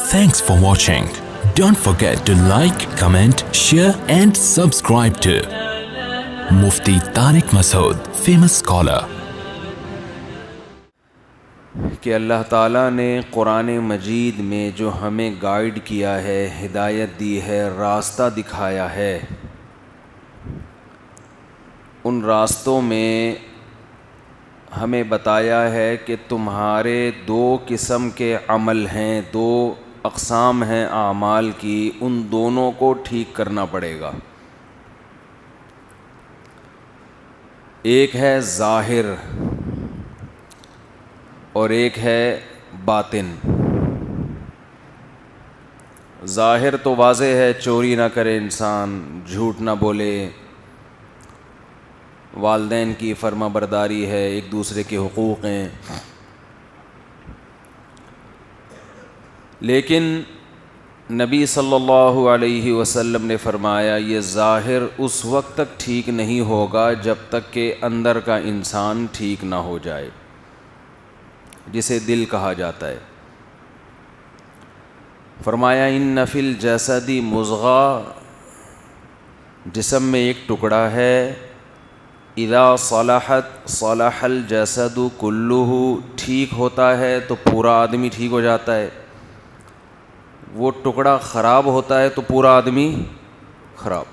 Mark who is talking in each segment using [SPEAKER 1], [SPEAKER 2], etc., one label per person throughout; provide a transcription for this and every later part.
[SPEAKER 1] Thanks for watching. Don't forget to like, comment, share and subscribe to Mufti Tariq Masood, famous scholar.
[SPEAKER 2] کہ اللہ تعالیٰ نے قرآن مجید میں جو ہمیں گائیڈ کیا ہے، ہدایت دی ہے، راستہ دکھایا ہے، ان راستوں میں ہمیں بتایا ہے کہ تمہارے دو قسم کے عمل ہیں، دو اقسام ہیں اعمال کی، ان دونوں کو ٹھیک کرنا پڑے گا۔ ایک ہے ظاہر اور ایک ہے باطن۔ ظاہر تو واضح ہے، چوری نہ کرے انسان، جھوٹ نہ بولے، والدین کی فرما برداری ہے، ایک دوسرے کے حقوق ہیں۔ لیکن نبی صلی اللہ علیہ وسلم نے فرمایا یہ ظاہر اس وقت تک ٹھیک نہیں ہوگا جب تک کہ اندر کا انسان ٹھیک نہ ہو جائے، جسے دل کہا جاتا ہے۔ فرمایا ان فی الجسد مضغہ، جسم میں ایک ٹکڑا ہے، اذا صلحت صلح الجسد کلہ، ٹھیک ہوتا ہے تو پورا آدمی ٹھیک ہو جاتا ہے، وہ ٹکڑا خراب ہوتا ہے تو پورا آدمی خراب۔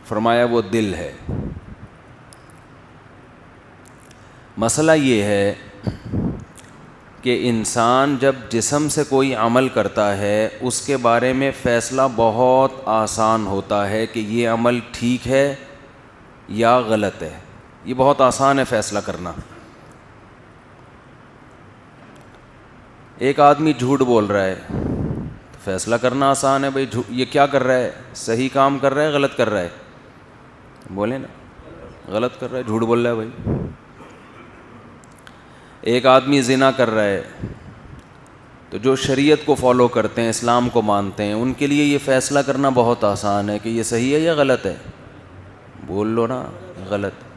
[SPEAKER 2] فرمایا وہ دل ہے۔ مسئلہ یہ ہے کہ انسان جب جسم سے کوئی عمل کرتا ہے اس کے بارے میں فیصلہ بہت آسان ہوتا ہے کہ یہ عمل ٹھیک ہے یا غلط ہے، یہ بہت آسان ہے فیصلہ کرنا۔ ایک آدمی جھوٹ بول رہا ہے تو فیصلہ کرنا آسان ہے، بھائی یہ کیا کر رہا ہے، صحیح کام کر رہا ہے غلط کر رہا ہے؟ بولے نا، غلط کر رہا ہے، جھوٹ بول رہا ہے بھائی۔ ایک آدمی زنا کر رہا ہے تو جو شریعت کو فالو کرتے ہیں، اسلام کو مانتے ہیں، ان کے لیے یہ فیصلہ کرنا بہت آسان ہے کہ یہ صحیح ہے یا غلط ہے۔ بول لو نا غلط۔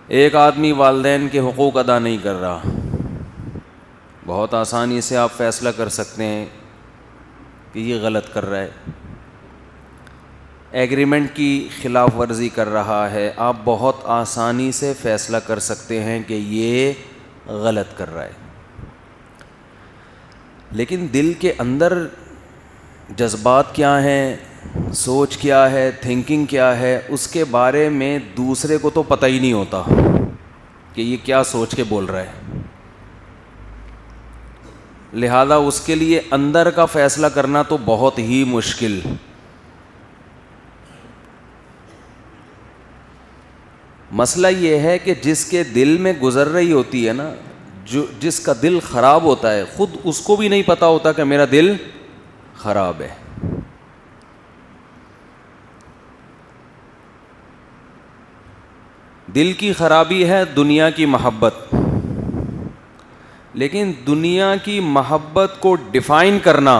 [SPEAKER 2] ایک آدمی والدین کے حقوق ادا نہیں کر رہا، بہت آسانی سے آپ فیصلہ کر سکتے ہیں کہ یہ غلط کر رہا ہے۔ ایگریمنٹ کی خلاف ورزی کر رہا ہے، آپ بہت آسانی سے فیصلہ کر سکتے ہیں کہ یہ غلط کر رہا ہے۔ لیکن دل کے اندر جذبات کیا ہیں، سوچ کیا ہے، تھنکنگ کیا ہے، اس کے بارے میں دوسرے کو تو پتہ ہی نہیں ہوتا کہ یہ کیا سوچ کے بول رہا ہے۔ لہذا اس کے لیے اندر کا فیصلہ کرنا تو بہت ہی مشکل۔ مسئلہ یہ ہے کہ جس کے دل میں گزر رہی ہوتی ہے نا، جس کا دل خراب ہوتا ہے، خود اس کو بھی نہیں پتا ہوتا کہ میرا دل خراب ہے۔ دل کی خرابی ہے دنیا کی محبت، لیکن دنیا کی محبت کو ڈیفائن کرنا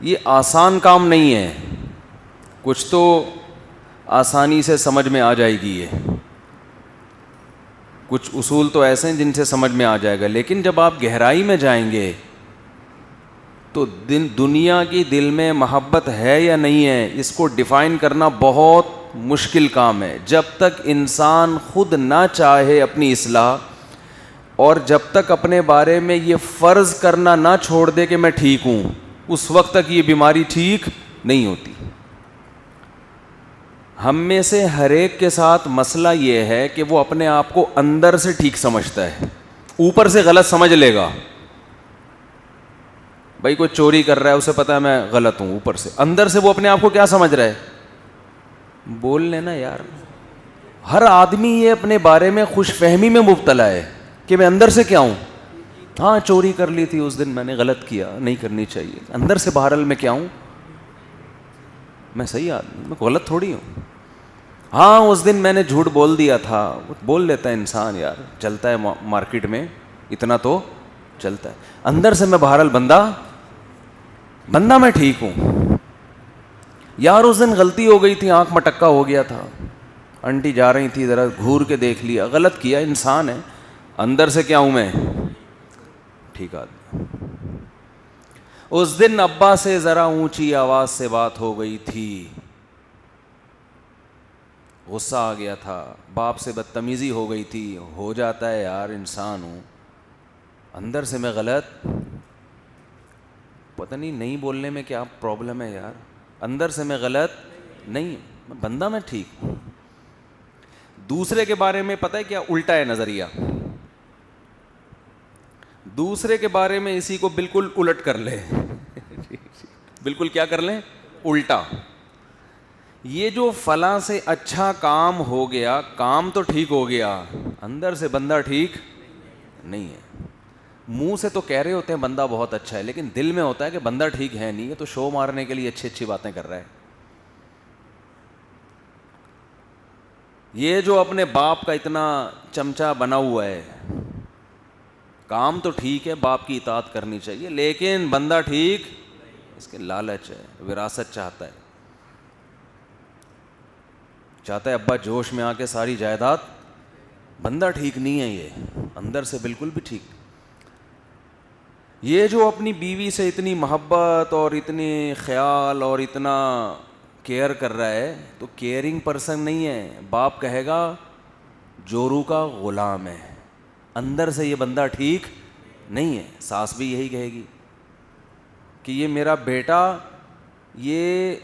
[SPEAKER 2] یہ آسان کام نہیں ہے۔ کچھ تو آسانی سے سمجھ میں آ جائے گی، یہ کچھ اصول تو ایسے ہیں جن سے سمجھ میں آ جائے گا، لیکن جب آپ گہرائی میں جائیں گے تو دنیا کی دل میں محبت ہے یا نہیں ہے، اس کو ڈیفائن کرنا بہت مشکل کام ہے۔ جب تک انسان خود نہ چاہے اپنی اصلاح، اور جب تک اپنے بارے میں یہ فرض کرنا نہ چھوڑ دے کہ میں ٹھیک ہوں، اس وقت تک یہ بیماری ٹھیک نہیں ہوتی۔ ہم میں سے ہر ایک کے ساتھ مسئلہ یہ ہے کہ وہ اپنے آپ کو اندر سے ٹھیک سمجھتا ہے، اوپر سے غلط سمجھ لے گا۔ بھائی کوئی چوری کر رہا ہے، اسے پتا ہے میں غلط ہوں، اوپر سے، اندر سے وہ اپنے آپ کو کیا سمجھ رہا ہے؟ بول لینا یار۔ ہر آدمی یہ اپنے بارے میں خوش فہمی میں مبتلا ہے کہ میں اندر سے کیا ہوں۔ ہاں چوری کر لی تھی اس دن میں نے، غلط کیا، نہیں کرنی چاہیے، اندر سے بہرحال میں کیا ہوں، میں صحیح آدمی، میں غلط تھوڑی ہوں۔ ہاں اس دن میں نے جھوٹ بول دیا تھا، بول لیتا ہے انسان یار، چلتا ہے مارکیٹ میں، اتنا تو چلتا ہے۔ اندر سے میں بہرحال بندہ میں ٹھیک ہوں۔ یار اس دن غلطی ہو گئی تھی، آنکھ مٹکا ہو گیا تھا، انٹی جا رہی تھی، ذرا گھور کے دیکھ لیا، غلط کیا، انسان ہے، اندر سے کیا ہوں میں؟ ٹھیک آدمی. اس دن ابا سے ذرا اونچی آواز سے بات ہو گئی تھی, غصہ آ گیا تھا, باپ سے بدتمیزی ہو گئی تھی. ہو جاتا ہے یار, انسان ہوں, اندر سے میں غلط, پتہ نہیں بولنے میں کیا پرابلم ہے یار, اندر سے میں غلط نہیں, بندہ میں ٹھیک ہوں. دوسرے کے بارے میں پتہ ہے کیا الٹا ہے نظریہ, دوسرے کے بارے میں اسی کو بالکل الٹ کر لے, بالکل کیا کر لیں, الٹا. یہ جو فلاں سے اچھا کام ہو گیا, کام تو ٹھیک ہو گیا, اندر سے بندہ ٹھیک نہیں ہے. منہ سے تو کہہ رہے ہوتے ہیں بندہ بہت اچھا ہے, لیکن دل میں ہوتا ہے کہ بندہ ٹھیک ہے نہیں, ہے تو شو مارنے کے لیے اچھی اچھی باتیں کر رہا ہے. یہ جو اپنے باپ کا اتنا چمچا بنا ہوا ہے, کام تو ٹھیک ہے, باپ کی اطاعت کرنی چاہیے, لیکن بندہ ٹھیک, اس کے لالچ ہے, وراثت چاہتا ہے, چاہتا ہے ابا جوش میں آ کے ساری جائیداد, بندہ ٹھیک نہیں ہے, یہ اندر سے بالکل بھی ٹھیک. یہ جو اپنی بیوی سے اتنی محبت اور اتنی خیال اور اتنا کیئر کر رہا ہے, تو کیئرنگ پرسن نہیں ہے. باپ کہے گا جورو کا غلام ہے, اندر سے یہ بندہ ٹھیک نہیں ہے. ساس بھی یہی کہے گی کہ یہ میرا بیٹا, یہ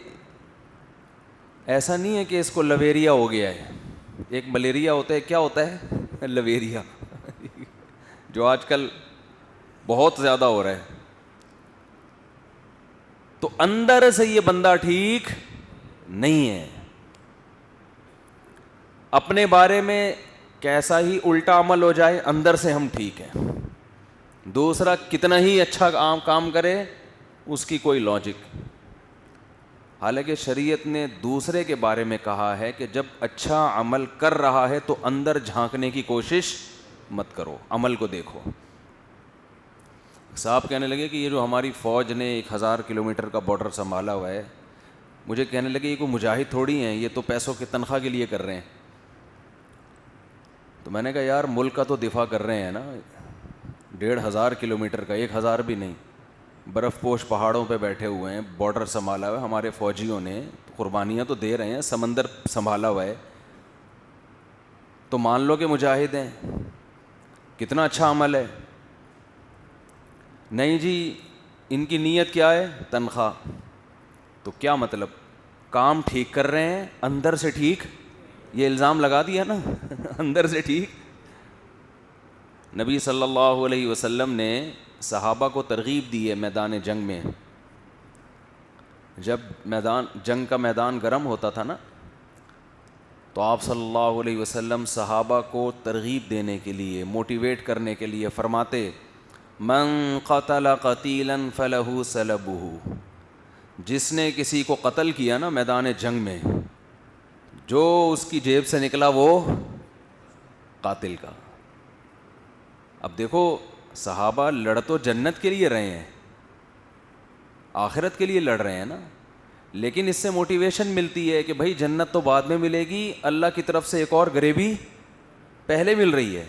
[SPEAKER 2] ایسا نہیں ہے کہ اس کو لویریا ہو گیا ہے. ایک ملیریا ہوتا ہے, کیا ہوتا ہے, لویریا, جو آج کل بہت زیادہ ہو رہا ہے. تو اندر سے یہ بندہ ٹھیک نہیں ہے. اپنے بارے میں کیسا ہی الٹا عمل ہو جائے, اندر سے ہم ٹھیک ہیں. دوسرا کتنا ہی اچھا کام کرے, اس کی کوئی لاجک. حالانکہ شریعت نے دوسرے کے بارے میں کہا ہے کہ جب اچھا عمل کر رہا ہے تو اندر جھانکنے کی کوشش مت کرو, عمل کو دیکھو. صاحب کہنے لگے کہ یہ جو ہماری فوج نے 1000 کلومیٹر کا بارڈر سنبھالا ہوا ہے, مجھے کہنے لگے یہ کوئی مجاہد تھوڑی ہیں, یہ تو پیسوں کی تنخواہ کے لیے کر رہے ہیں. تو میں نے کہا یار ملک کا تو دفاع کر رہے ہیں نا, 1500 کلومیٹر کا, 1000 بھی نہیں, برف پوش پہاڑوں پہ بیٹھے ہوئے ہیں, بارڈر سنبھالا ہوا ہے ہمارے فوجیوں نے, قربانیاں تو دے رہے ہیں, سمندر سنبھالا ہوا ہے, تو مان لو کہ مجاہد ہیں. کتنا اچھا عمل ہے. نہیں جی, ان کی نیت کیا ہے, تنخواہ. تو کیا مطلب, کام ٹھیک کر رہے ہیں, اندر سے ٹھیک, یہ الزام لگا دیا نا, اندر سے ٹھیک. نبی صلی اللہ علیہ وسلم نے صحابہ کو ترغیب دی ہے میدان جنگ میں. جب جنگ کا میدان گرم ہوتا تھا نا, تو آپ صلی اللہ علیہ وسلم صحابہ کو ترغیب دینے کے لیے, موٹیویٹ کرنے کے لیے فرماتے, من قتل قتیلا فلہ سلبہ, جس نے کسی کو قتل کیا نا میدان جنگ میں, جو اس کی جیب سے نکلا وہ قاتل کا. اب دیکھو صحابہ لڑ تو جنت کے لیے رہے ہیں, آخرت کے لیے لڑ رہے ہیں نا, لیکن اس سے موٹیویشن ملتی ہے کہ بھائی جنت تو بعد میں ملے گی, اللہ کی طرف سے ایک اور گریبی پہلے مل رہی ہے.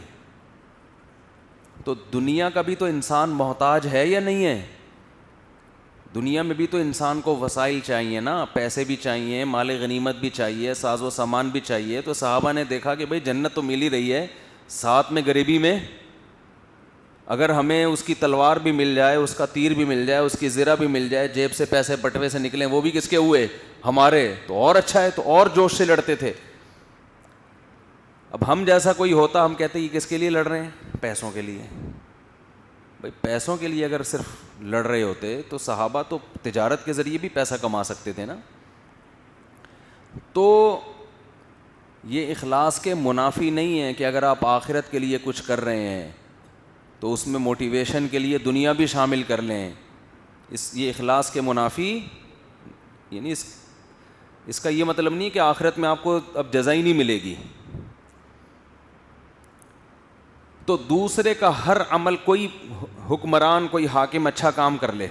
[SPEAKER 2] تو دنیا کا بھی تو انسان محتاج ہے یا نہیں ہے؟ دنیا میں بھی تو انسان کو وسائل چاہیے نا, پیسے بھی چاہیے, مال غنیمت بھی چاہیے, ساز و سامان بھی چاہیے. تو صحابہ نے دیکھا کہ بھائی جنت تو مل ہی رہی ہے, ساتھ میں غریبی میں اگر ہمیں اس کی تلوار بھی مل جائے, اس کا تیر بھی مل جائے, اس کی زرہ بھی مل جائے, جیب سے پیسے بٹوے سے نکلیں, وہ بھی کس کے ہوئے, ہمارے, تو اور اچھا ہے. تو اور جوش سے لڑتے تھے. اب ہم جیسا کوئی ہوتا, ہم کہتے یہ کس کے لیے لڑ رہے ہیں, پیسوں کے لیے. بھائی پیسوں کے لیے اگر صرف لڑ رہے ہوتے تو صحابہ تو تجارت کے ذریعے بھی پیسہ کما سکتے تھے نا. تو یہ اخلاص کے منافی نہیں ہے کہ اگر آپ آخرت کے لیے کچھ کر رہے ہیں تو اس میں موٹیویشن کے لیے دنیا بھی شامل کر لیں. یہ اخلاص کے منافی, یعنی اس کا یہ مطلب نہیں کہ آخرت میں آپ کو اب جزا ہی نہیں ملے گی. تو دوسرے کا ہر عمل, کوئی حکمران, کوئی حاکم اچھا کام کر لے,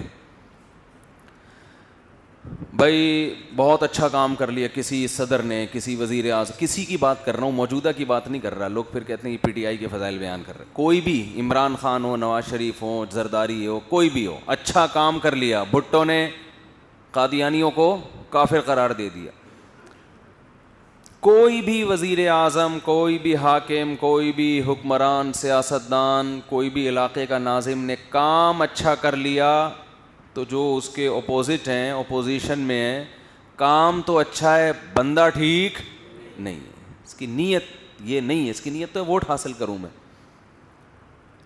[SPEAKER 2] بھائی بہت اچھا کام کر لیا کسی صدر نے, کسی وزیر اعظم, کسی کی بات کر رہا ہوں, موجودہ کی بات نہیں کر رہا. لوگ پھر کہتے ہیں یہ پی ٹی آئی کے فضائل بیان کر رہے ہیں. کوئی بھی, عمران خان ہو, نواز شریف ہو, زرداری ہو, کوئی بھی ہو, اچھا کام کر لیا, بھٹو نے قادیانیوں کو کافر قرار دے دیا. کوئی بھی وزیر اعظم, کوئی بھی حاکم, کوئی بھی حکمران, سیاستدان, کوئی بھی علاقے کا ناظم نے کام اچھا کر لیا تو جو اس کے اپوزٹ ہیں, اپوزیشن میں ہیں, کام تو اچھا ہے, بندہ ٹھیک نہیں ہے. اس کی نیت یہ نہیں ہے, اس کی نیت تو ووٹ حاصل کروں میں.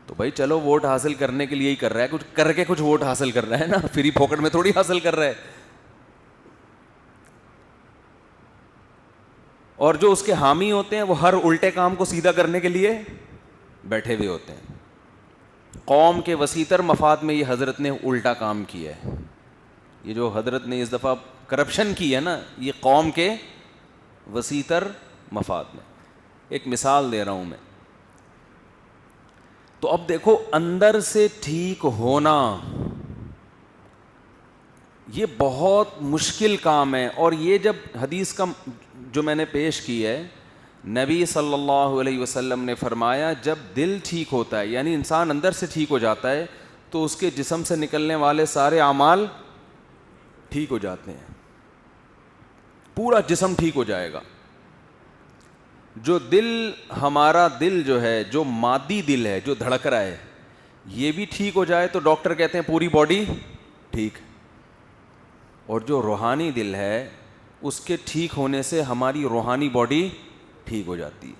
[SPEAKER 2] تو بھائی چلو ووٹ حاصل کرنے کے لیے ہی کر رہا ہے, کچھ کر کے کچھ ووٹ حاصل کر رہا ہے نا, فری پاکٹ میں تھوڑی حاصل کر رہا ہے. اور جو اس کے حامی ہوتے ہیں وہ ہر الٹے کام کو سیدھا کرنے کے لیے بیٹھے ہوئے ہوتے ہیں. قوم کے وسیع تر مفاد میں یہ حضرت نے الٹا کام کیا ہے. یہ جو حضرت نے اس دفعہ کرپشن کی ہے نا, یہ قوم کے وسیع تر مفاد میں. ایک مثال دے رہا ہوں میں. تو اب دیکھو, اندر سے ٹھیک ہونا یہ بہت مشکل کام ہے. اور یہ جب حدیث کا جو میں نے پیش کی ہے, نبی صلی اللہ علیہ وسلم نے فرمایا جب دل ٹھیک ہوتا ہے, یعنی انسان اندر سے ٹھیک ہو جاتا ہے, تو اس کے جسم سے نکلنے والے سارے اعمال ٹھیک ہو جاتے ہیں, پورا جسم ٹھیک ہو جائے گا. جو دل, ہمارا دل جو ہے, جو مادی دل ہے جو دھڑک رہا ہے, یہ بھی ٹھیک ہو جائے تو ڈاکٹر کہتے ہیں پوری باڈی ٹھیک. اور جو روحانی دل ہے اس کے ٹھیک ہونے سے ہماری روحانی باڈی ٹھیک ہو جاتی ہے.